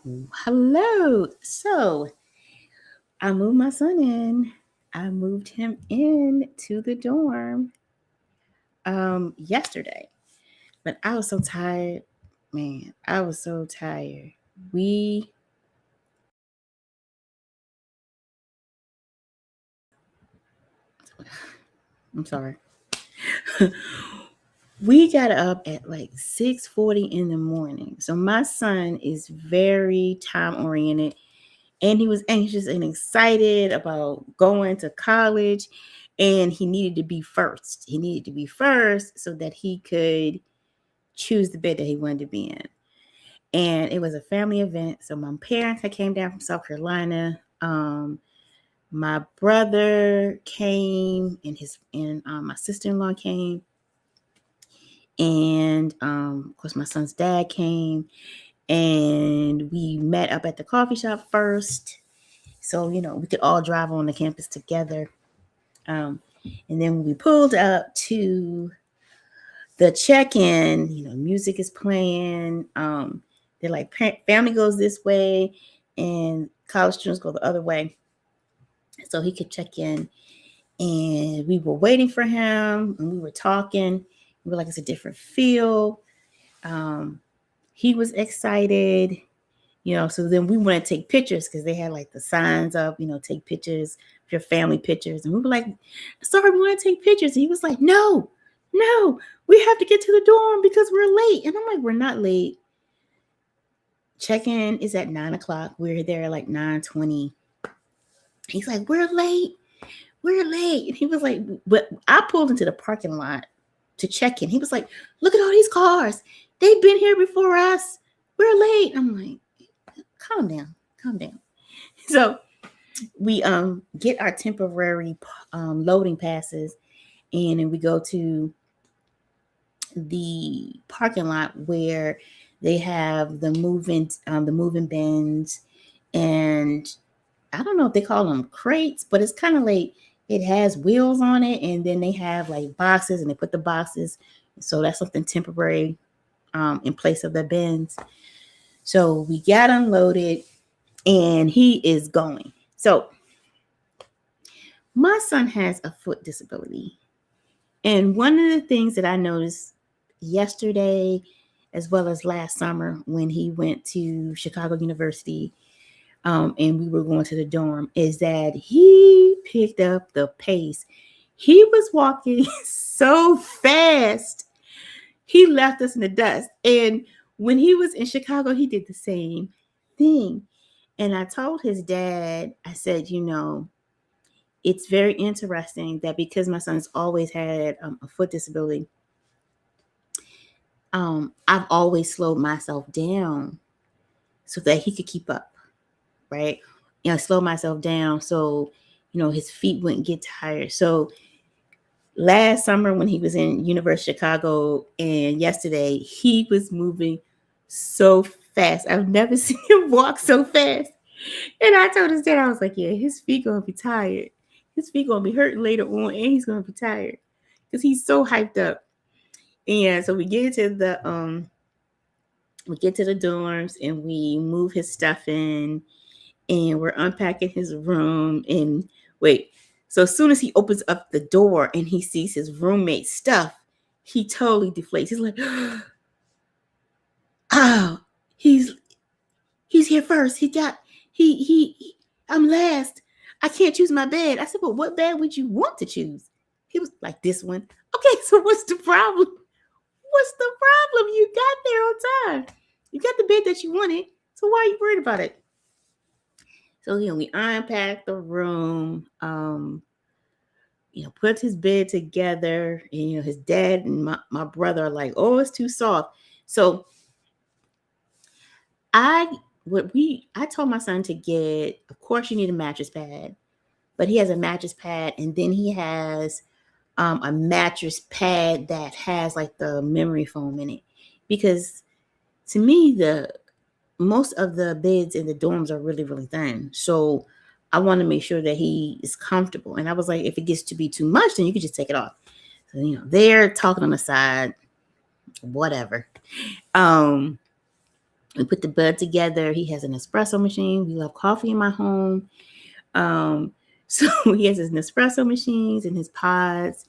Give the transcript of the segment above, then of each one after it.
Hello. So I moved my son in. I moved him in to the dorm yesterday. But I was so tired. Man, I was so tired. We I'm sorry. We got up at like 6:40 in the morning. So my son is very time oriented and he was anxious and excited about going to college and he needed to be first. He needed to be first so that he could choose the bed that he wanted to be in. And it was a family event. So my parents had came down from South Carolina. My brother came and my sister-in-law came. And of course my son's dad came and we met up at the coffee shop first. So, we could all drive on the campus together. And then when we pulled up to the check-in, music is playing. They're like, family goes this way and college students go the other way. So he could check in. And we were waiting for him and we were talking. We were like, it's a different feel. He was excited. So then we want to take pictures because they had like the signs up, take pictures, your family pictures. And we were like, sorry, we want to take pictures. And he was like, no, we have to get to the dorm because we're late. And I'm like, we're not late. Check-in is at 9:00. We're there at like 9:20. He's like, we're late. And he was like, but I pulled into the parking lot to check in. He was like, look at all these cars. They've been here before us. We're late. I'm like, calm down. So we get our temporary loading passes and then we go to the parking lot where they have the moving bins, and I don't know if they call them crates, but it's kind of like it has wheels on it, and then they have like boxes, and they put the boxes. So that's something temporary in place of the bins. So we got unloaded, and he is going. So my son has a foot disability, and one of the things that I noticed yesterday, as well as last summer when he went to Chicago University, and we were going to the dorm, is that he picked up the pace. He was walking so fast. He left us in the dust. And when he was in Chicago, he did the same thing. And I told his dad, I said, it's very interesting that because my son's always had a foot disability, I've always slowed myself down so that he could keep up, right? Slow myself down so, his feet wouldn't get tired. So last summer when he was in University of Chicago and yesterday, he was moving so fast. I've never seen him walk so fast. And I told his dad, I was like, yeah, his feet gonna be tired. His feet gonna be hurting later on, and he's gonna be tired because he's so hyped up. And so we get to the dorms and we move his stuff in, and we're unpacking his room. And wait, so as soon as he opens up the door and he sees his roommate's stuff, he totally deflates. He's like, oh, he's here first. I'm last. I can't choose my bed. I said, well, what bed would you want to choose? He was like, this one. Okay, so what's the problem? You got there on time. You got the bed that you wanted. So why are you worried about it? So, we unpacked the room, put his bed together. And, his dad and my brother are like, oh, it's too soft. So I told my son to get, of course you need a mattress pad, but he has a mattress pad and then he has a mattress pad that has like the memory foam in it. Because to me, most of the beds in the dorms are really, really thin. So I want to make sure that he is comfortable. And I was like, if it gets to be too much, then you can just take it off. So, they're talking on the side, whatever. We put the bed together. He has an espresso machine. We love coffee in my home. So he has his Nespresso machines and his pods,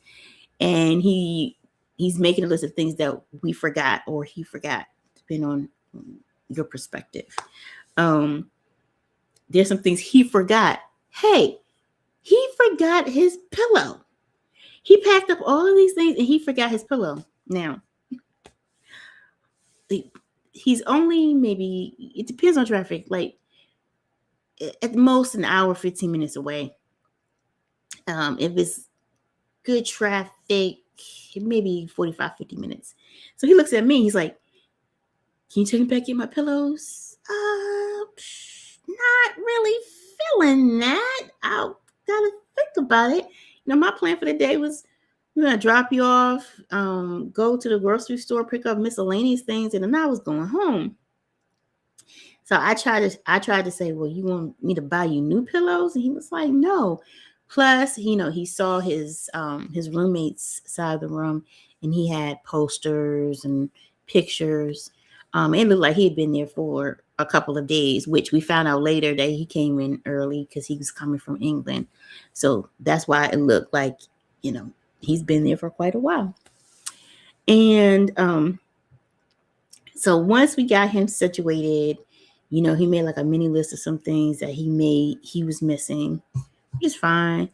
and he's making a list of things that we forgot or he forgot, depending on your perspective. There's some things he forgot. Hey, he forgot his pillow. He packed up all of these things and he forgot his pillow. Now, he's only maybe, it depends on traffic, like at most an hour, 15 minutes away. If it's good traffic, maybe 45, 50 minutes. So he looks at me, he's like, can you take me back get my pillows? Not really feeling that. I gotta think about it. My plan for the day was we're gonna drop you off, go to the grocery store, pick up miscellaneous things, and then I was going home. So I tried to say, well, you want me to buy you new pillows? And he was like, no. Plus, he saw his roommate's side of the room, and he had posters and pictures. It looked like he had been there for a couple of days, which we found out later that he came in early because he was coming from England. So that's why it looked like, he's been there for quite a while. And so once we got him situated, he made like a mini list of some things that he was missing, which is fine.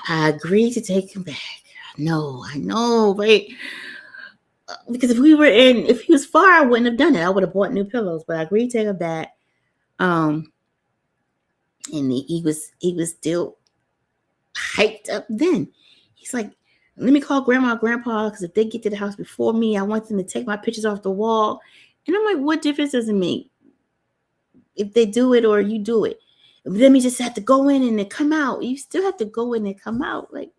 I agreed to take him back. No, I know, right? Because if he was far, I wouldn't have done it. I would have bought new pillows, but I agreed to take him back. And he was still hyped up then. He's like, let me call grandma and grandpa, because if they get to the house before me, I want them to take my pictures off the wall. And I'm like, what difference does it make if they do it or you do it? Let me just have to go in and then come out. You still have to go in and come out. Like,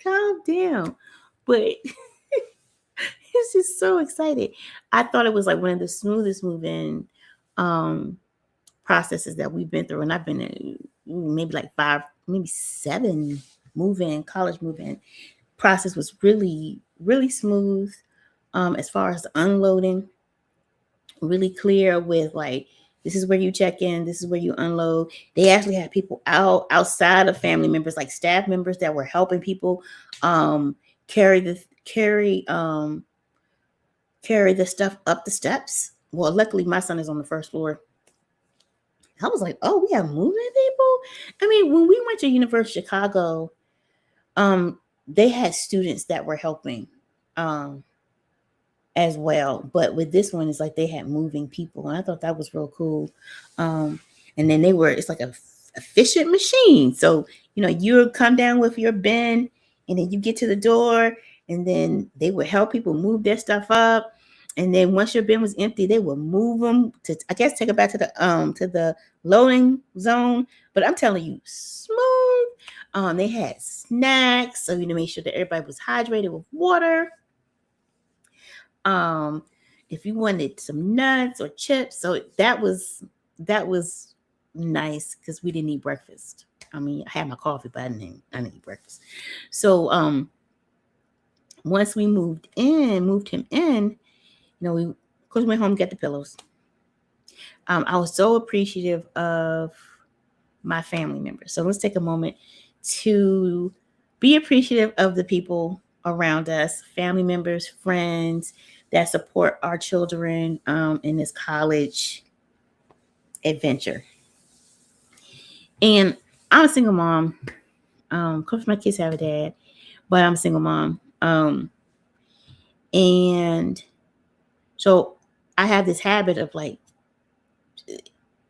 calm down. But he's just so excited. I thought it was like one of the smoothest move-in processes that we've been through. And I've been in maybe like 5, maybe 7 college move-in. Process was really, really smooth. As far as the unloading, really clear with like, this is where you check in, this is where you unload. They actually had people outside of family members, like staff members that were helping people carry the stuff up the steps. Well, luckily my son is on the first floor. I was like, oh, we have moving people. I mean, when we went to University of Chicago, they had students that were helping as well, but with this one, it's like they had moving people, and I thought that was real cool. And then it's like a efficient machine. So you come down with your bin, and then you get to the door, and then they would help people move their stuff up. And then once your bin was empty, they would move them to, I guess, take it back to the loading zone. But I'm telling you, smooth. They had snacks, so make sure that everybody was hydrated with water. If you wanted some nuts or chips, so that was nice because we didn't eat breakfast. I mean, I had my coffee, but I didn't eat breakfast. So once we moved him in, we of course went home and got the pillows. I was so appreciative of my family members. So let's take a moment to be appreciative of the people around us, family members, friends that support our children in this college adventure. And I'm a single mom. Of course, my kids have a dad, but I'm a single mom. And so I have this habit of like,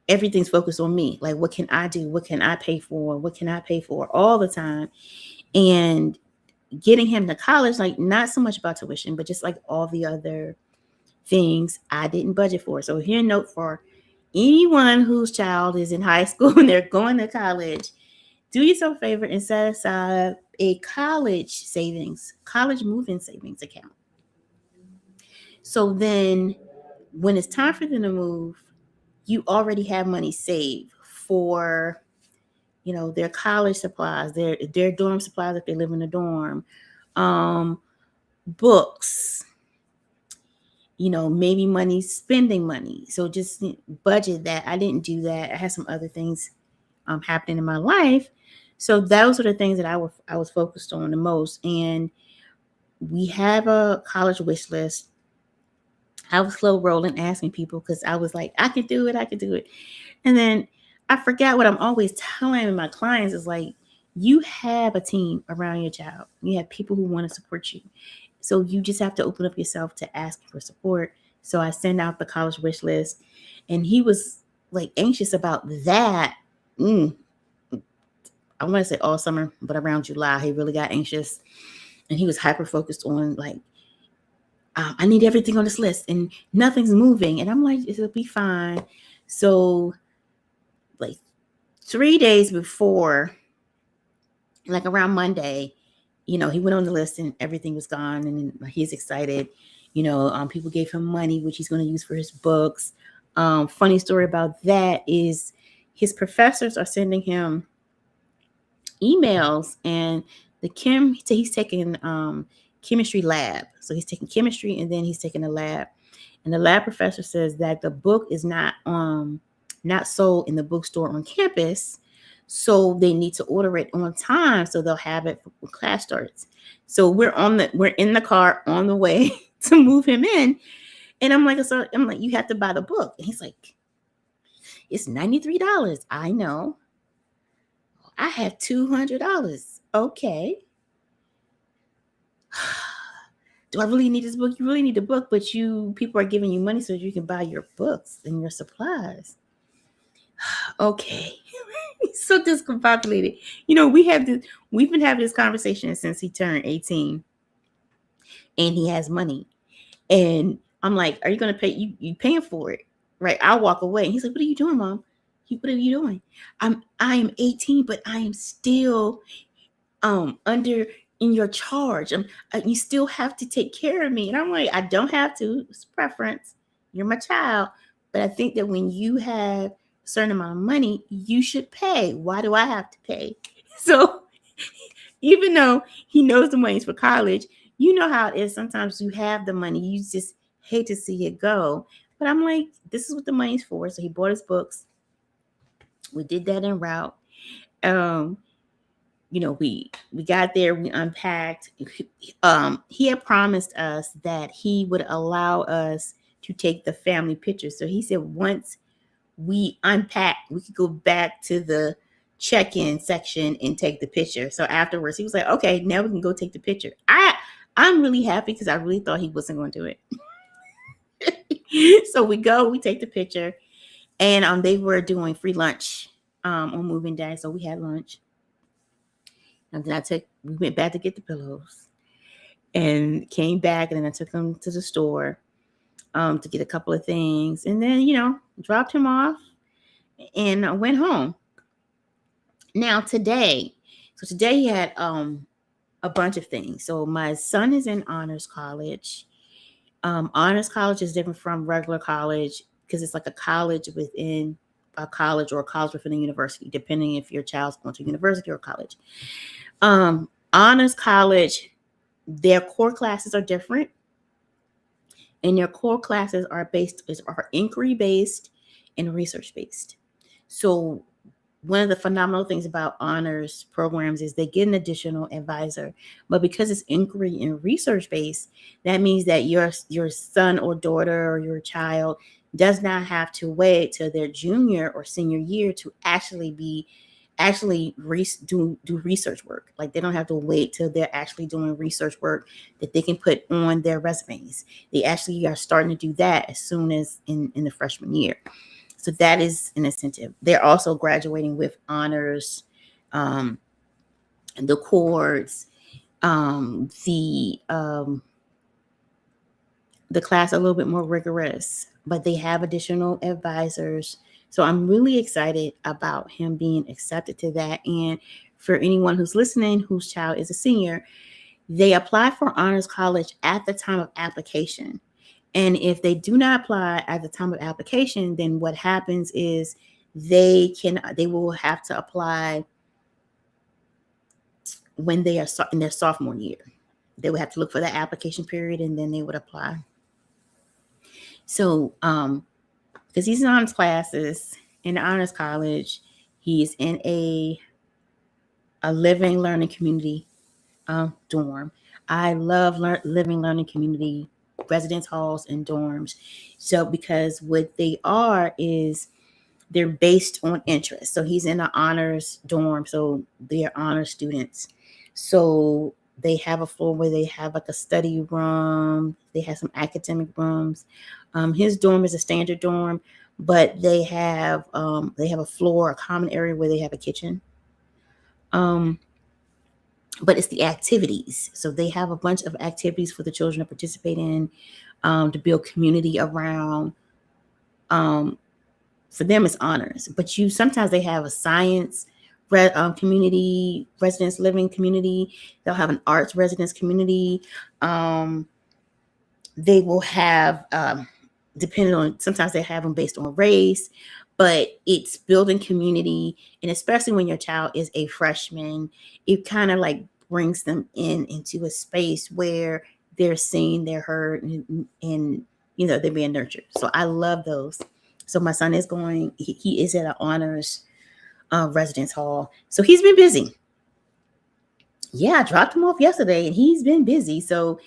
everything's focused on me. Like, what can I do? What can I pay for? What can I pay for all the time? And getting him to college, like not so much about tuition, but just like all the other things I didn't budget for. So here a note for anyone whose child is in high school and they're going to college. Do yourself a favor and set aside a college move-in savings account. So then when it's time for them to move, you already have money saved for, their college supplies, their dorm supplies if they live in a dorm, books, maybe money, spending money. So just budget that. I didn't do that. I had some other things happening in my life. So those are the things that I was focused on the most. And we have a college wish list. I was slow rolling, asking people because I was like, I can do it. I can do it. And then I forgot what I'm always telling my clients is like, you have a team around your child. You have people who want to support you. So you just have to open up yourself to ask for support. So I send out the college wish list, and he was like anxious about that. I want to say all summer, but around July, he really got anxious, and he was hyper focused on like, I need everything on this list, and nothing's moving. And I'm like, it'll be fine. So like 3 days before, like around Monday, he went on the list and everything was gone, and he's excited. People gave him money, which he's going to use for his books. Funny story about that is his professors are sending him emails, and he's taking chemistry lab. So he's taking chemistry, and then he's taking a lab. And the lab professor says that the book is not sold in the bookstore on campus. So they need to order it on time so they'll have it when class starts. So we're in the car on the way to move him in. And I'm like, you have to buy the book. And he's like, it's $93. I know. I have $200. Okay. Do I really need this book? You really need the book, but people are giving you money so you can buy your books and your supplies. Okay. So discombobulated. We've been having this conversation since he turned 18 and he has money. And I'm like, are you going to pay? You paying for it, right? I'll walk away. And he's like, what are you doing, Mom? What are you doing? I am 18, but I am still under in your charge. You still have to take care of me. And I'm like, I don't have to. It's preference. You're my child. But I think that when you have a certain amount of money, you should pay. Why do I have to pay? So even though he knows the money's for college, you know how it is. Sometimes you have the money. You just hate to see it go. But I'm like, this is what the money's for. So he bought his books. We did that en route. We got there, we unpacked. He had promised us that he would allow us to take the family pictures. So he said once we unpack, we could go back to the check-in section and take the picture. So afterwards, he was like, okay, now we can go take the picture. I'm really happy because I really thought he wasn't going to do it. So we take the picture, and they were doing free lunch on moving day. So we had lunch. And then we went back to get the pillows and came back, and then I took him to the store to get a couple of things, and then, dropped him off and I went home. Now today he had a bunch of things. So my son is in honors college. Honors college is different from regular college because it's like a college within a college or a college within a university, depending if your child's going to university or college. Honors college, their core classes are different, and their core classes are inquiry based and research based. So one of the phenomenal things about honors programs is they get an additional advisor, but because it's inquiry and research based, that means that your son or daughter or your child does not have to wait till their junior or senior year to do research work. Like they don't have to wait till they're actually doing research work that they can put on their resumes. They actually are starting to do that as soon as in the freshman year. So that is an incentive. They're also graduating with honors, the chords, the class a little bit more rigorous, but they have additional advisors. So I'm really excited about him being accepted to that. And for anyone who's listening, whose child is a senior, they apply for honors college at the time of application. And if they do not apply at the time of application, then what happens is they will have to apply when they are in their sophomore year. They would have to look for that application period, and then they would apply. So, because he's in honors classes in the honors college, he's in a living learning community dorm. I love living learning community residence halls and dorms. So because what they are is they're based on interest. So he's in an honors dorm, so they're honor students. So they have a floor where they have like a study room. They have some academic rooms. His dorm is a standard dorm, but they have a floor, a common area where they have a kitchen. But it's the activities. So they have a bunch of activities for the children to participate in, to build community around. For them, it's honors. But sometimes they have a science community, residence living community. They'll have an arts residence community. They will have, depending on, sometimes they have them based on race, but it's building community. And especially when your child is a freshman, it kind of like brings them into a space where they're seen, they're heard, and they're being nurtured. So I love those. So my son is he is at an honors residence hall. So he's been busy. Yeah, I dropped him off yesterday and he's been busy. So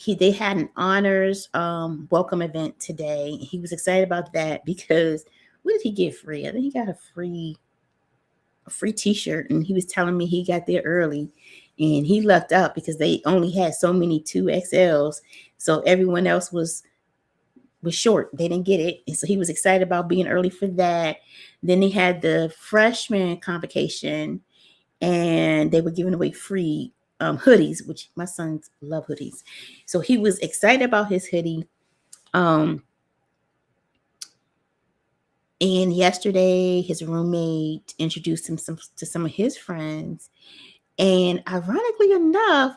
they had an honors welcome event today. He was excited about that because what did he get free? I think he got a free t-shirt, and he was telling me he got there early and he lucked out because they only had so many 2XLs. So everyone else was short. They didn't get it. And so he was excited about being early for that. Then they had the freshman convocation and they were giving away free hoodies, which my sons love hoodies. So he was excited about his hoodie. And yesterday his roommate introduced him to some of his friends. And ironically enough,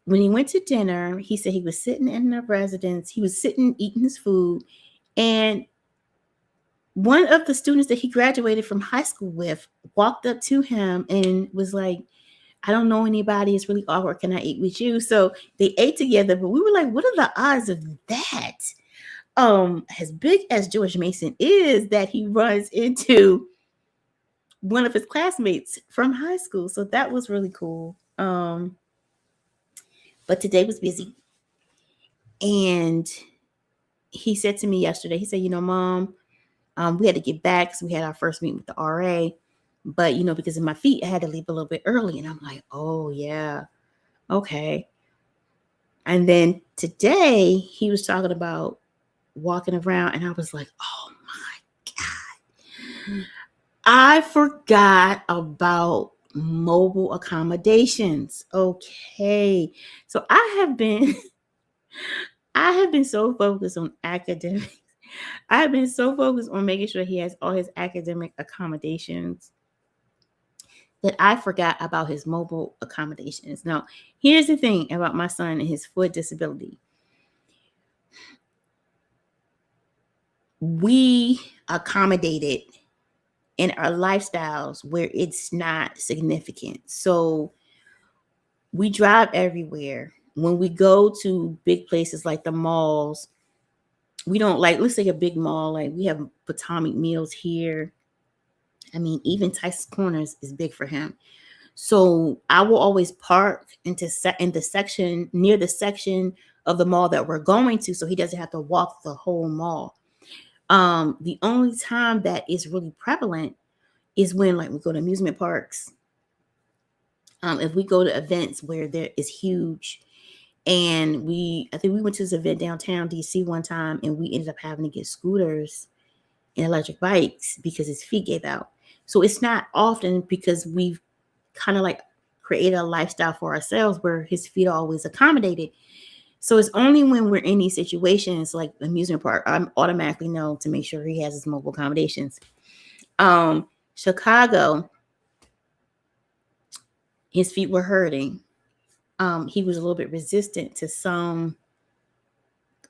when he went to dinner, he said he was sitting in the residence. He was sitting eating his food. And one of the students that he graduated from high school with walked up to him and was like, I don't know anybody. It's really awkward. Can I eat with you? So they ate together. But we were like, what are the odds of that? As big as George Mason is, that he runs into one of his classmates from high school. So that was really cool. But today was busy. And he said to me yesterday, he said, Mom, we had to get back because we had our first meeting with the RA. But, because of my feet, I had to leave a little bit early. And I'm like, oh, yeah. Okay. And then today he was talking about walking around. And I was like, oh, my God. I forgot about mobile accommodations. Okay. So I have been so focused on academics. I have been so focused on making sure he has all his academic accommodations that I forgot about his mobile accommodations. Now, here's the thing about my son and his foot disability. We accommodated in our lifestyles where it's not significant. So we drive everywhere. When we go to big places like the malls, we don't let's say a big mall, like we have Potomac Mills here. I mean, even Tyson's Corners is big for him. So I will always park in the section, near the section of the mall that we're going to, so he doesn't have to walk the whole mall. The only time that is really prevalent is when we go to amusement parks. If we go to events where there is huge, and I think we went to this event downtown DC one time, and we ended up having to get scooters and electric bikes because his feet gave out. So it's not often, because we've kind of created a lifestyle for ourselves where his feet are always accommodated. So it's only when we're in these situations like amusement park, I automatically know to make sure he has his mobile accommodations. Chicago, his feet were hurting. He was a little bit resistant to some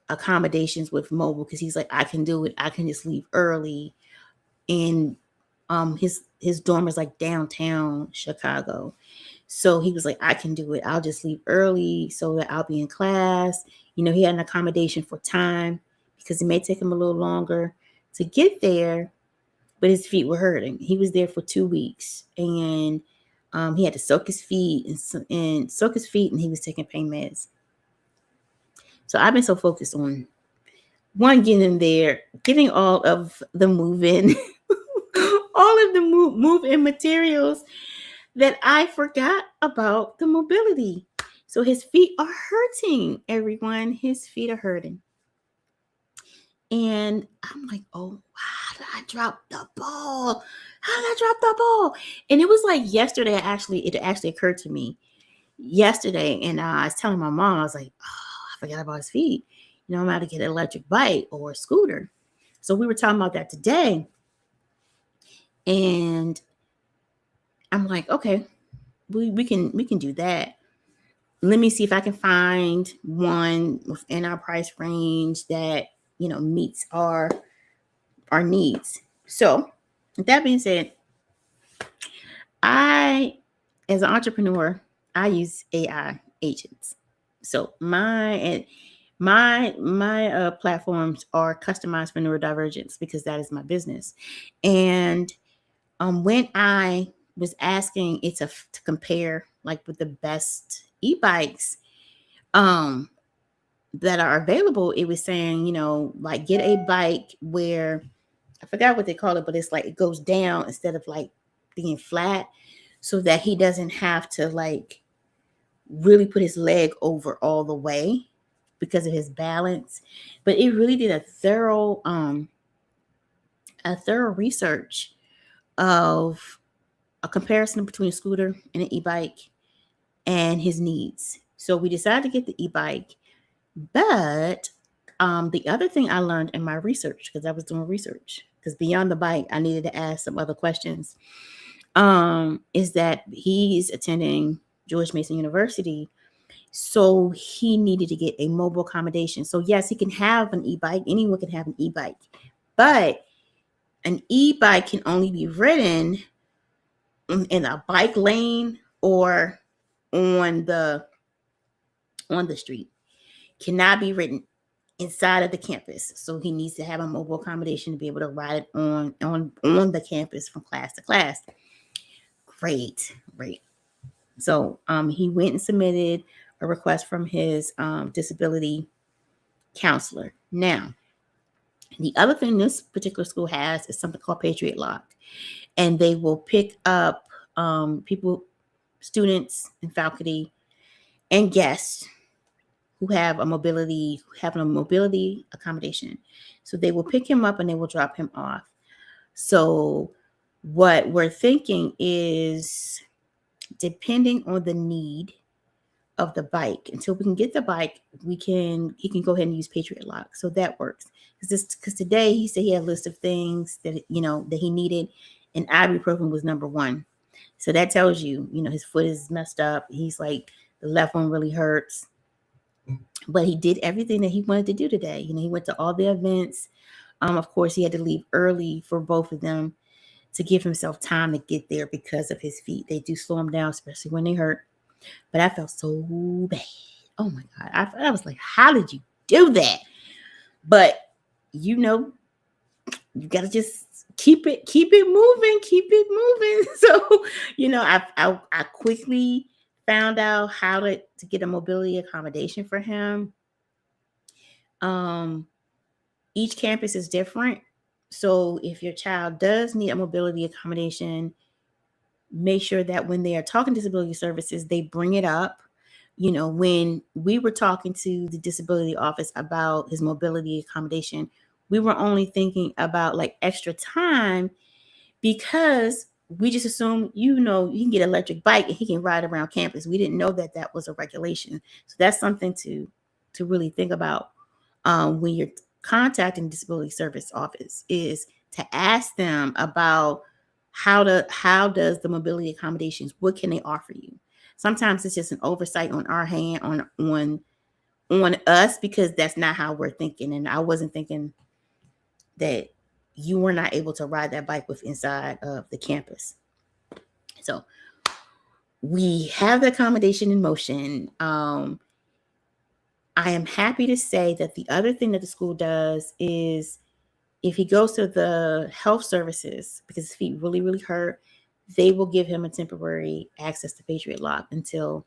accommodations with mobile because he's like, I can do it. I can just leave early. And his dorm is downtown Chicago. So he was like, I can do it. I'll just leave early so that I'll be in class. He had an accommodation for time because it may take him a little longer to get there, but his feet were hurting. He was there for 2 weeks, and he had to soak his feet and he was taking pain meds. So I've been so focused on one, getting there, getting all of the move-in, all of the move-in materials, that I forgot about the mobility. So his feet are hurting, everyone. His feet are hurting. And I'm like, oh, how did I drop the ball? How did I drop the ball? And it was like yesterday, it actually occurred to me yesterday. And I was telling my mom, I was like, oh, I forgot about his feet. I'm about to get an electric bike or a scooter. So we were talking about that today. And I'm like, okay, we can do that. Let me see if I can find one within our price range that meets our needs. So, with that being said, as an entrepreneur, I use AI agents. So my platforms are customized for neurodivergence because that is my business. And when I was asking it to compare like with the best e-bikes that are available, it was saying, like get a bike where I forgot what they call it, but it's like it goes down instead of like being flat, so that he doesn't have to like really put his leg over all the way because of his balance. But it really did a thorough research of a comparison between a scooter and an e-bike and his needs. So we decided to get the e-bike. But the other thing I learned in my research, because I was doing research, because beyond the bike, I needed to ask some other questions, is that he's attending George Mason University. So he needed to get a mobile accommodation. So yes, he can have an e-bike. Anyone can have an e-bike. But an e-bike can only be ridden in a bike lane or on the street. Cannot be ridden inside of the campus. So he needs to have a mobile accommodation to be able to ride it on the campus from class to class. Great. So he went and submitted a request from his disability counselor. Now, the other thing this particular school has is something called Patriot Lock. And they will pick up students and faculty and guests who have a mobility accommodation. So they will pick him up and they will drop him off. So what we're thinking is, depending on the need of the bike, until we can get the bike, he can go ahead and use Patriot Lock. So that works. Because today he said he had a list of things that that he needed, and ibuprofen was number one. So that tells you, his foot is messed up. He's like, the left one really hurts. But he did everything that he wanted to do today. He went to all the events. Of course, he had to leave early for both of them to give himself time to get there because of his feet. They do slow him down, especially when they hurt. But I felt so bad. Oh my God. I was like, how did you do that? But you got to just keep it moving. So, I quickly found out how to get a mobility accommodation for him. Each campus is different. So if your child does need a mobility accommodation, make sure that when they are talking disability services, they bring it up. When we were talking to the disability office about his mobility accommodation, we were only thinking about like extra time, because we just assumed, you can get an electric bike and he can ride around campus. We didn't know that that was a regulation. So that's something to really think about when you're contacting disability service office, is to ask them about how does the mobility accommodations, what can they offer you? Sometimes it's just an oversight on our hand, on us, because that's not how we're thinking. And I wasn't thinking that you were not able to ride that bike with inside of the campus. So we have the accommodation in motion. I am happy to say that the other thing that the school does is if he goes to the health services because his feet really, really hurt, they will give him a temporary access to Patriot Lock until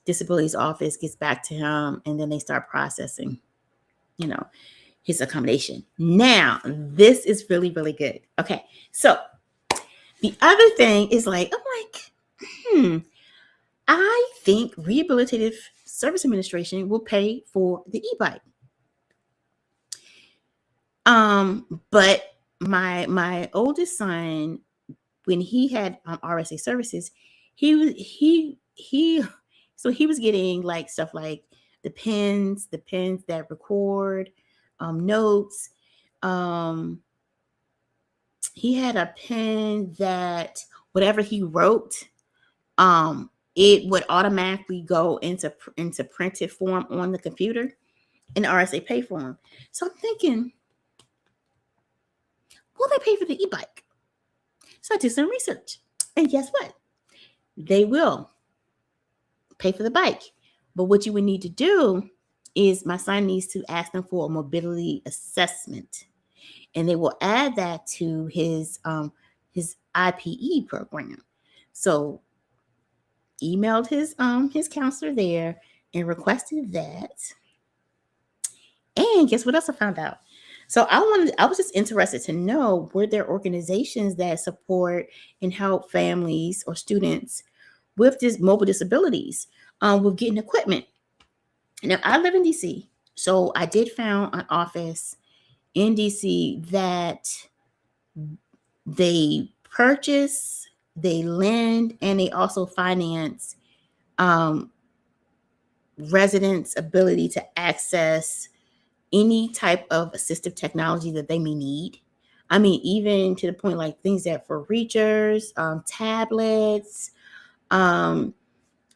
disabilities office gets back to him, and then they start processing, his accommodation. Now, this is really, really good. Okay, so the other thing is I'm like, I think Rehabilitative Service Administration will pay for the e-bike. But my oldest son, when he had RSA services, he was getting like stuff like the pens that record notes. He had a pen that whatever he wrote, it would automatically go into printed form on the computer, and the RSA pay for him. So I'm thinking, will they pay for the e-bike? So I did some research, and guess what? They will pay for the bike. But what you would need to do is my son needs to ask them for a mobility assessment, and they will add that to his IPE program. So emailed his counselor there and requested that. And guess what else I found out? So I was just interested to know, were there organizations that support and help families or students with this mobile disabilities with getting equipment. Now, I live in DC, so I did found an office in DC that they purchase, they lend, and they also finance residents' ability to access any type of assistive technology that they may need. I mean, even to the point like things that for reachers, tablets,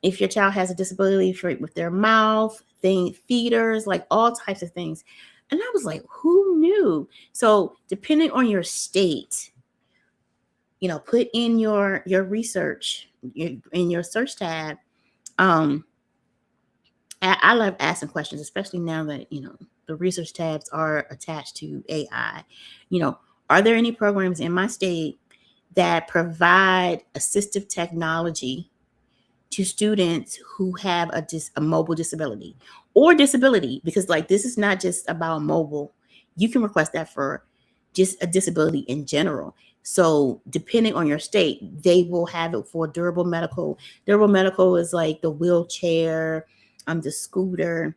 if your child has a disability with their mouth, feeders, like all types of things. And I was like, who knew? So depending on your state, put in your research in your search tab. I love asking questions, especially now that, the research tabs are attached to AI. Are there any programs in my state that provide assistive technology to students who have a mobile disability or disability? Because this is not just about mobile. You can request that for just a disability in general. So depending on your state, they will have it for durable medical. Durable medical is like the wheelchair, the scooter,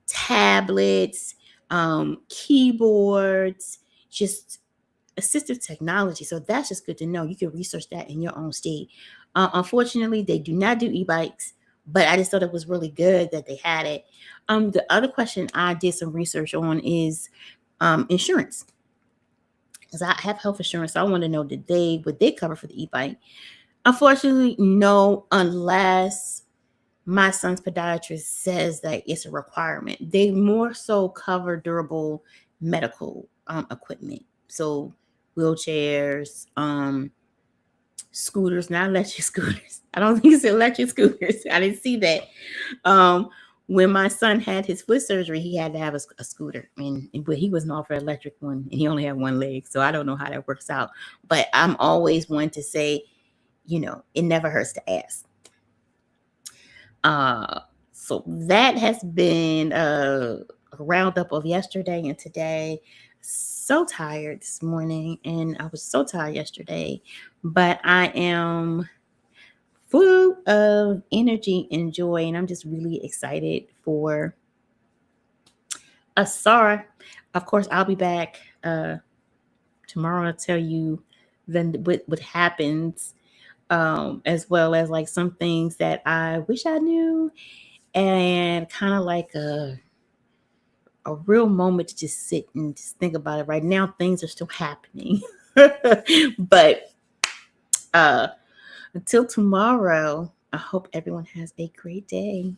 tablets, keyboards, just assistive technology. So that's just good to know. You can research that in your own state. Unfortunately, they do not do e-bikes, but I just thought it was really good that they had it. The other question I did some research on is insurance. Because I have health insurance, so I want to know would they cover for the e-bike? Unfortunately, no, unless my son's podiatrist says that it's a requirement. They more so cover durable medical equipment. So wheelchairs, scooters, not electric scooters. I don't think it's electric scooters. I didn't see that. When my son had his foot surgery, he had to have a scooter, but he wasn't offered an electric one, and he only had one leg. So I don't know how that works out. But I'm always one to say, it never hurts to ask. So that has been a roundup of yesterday and today. So tired this morning, and I was so tired yesterday, but I am full of energy and joy, and I'm just really excited for Sarah. Of course, I'll be back tomorrow to tell you then what happens, as well as some things that I wish I knew, and kind of like a real moment to just sit and just think about it. Right now, things are still happening. But until tomorrow, I hope everyone has a great day.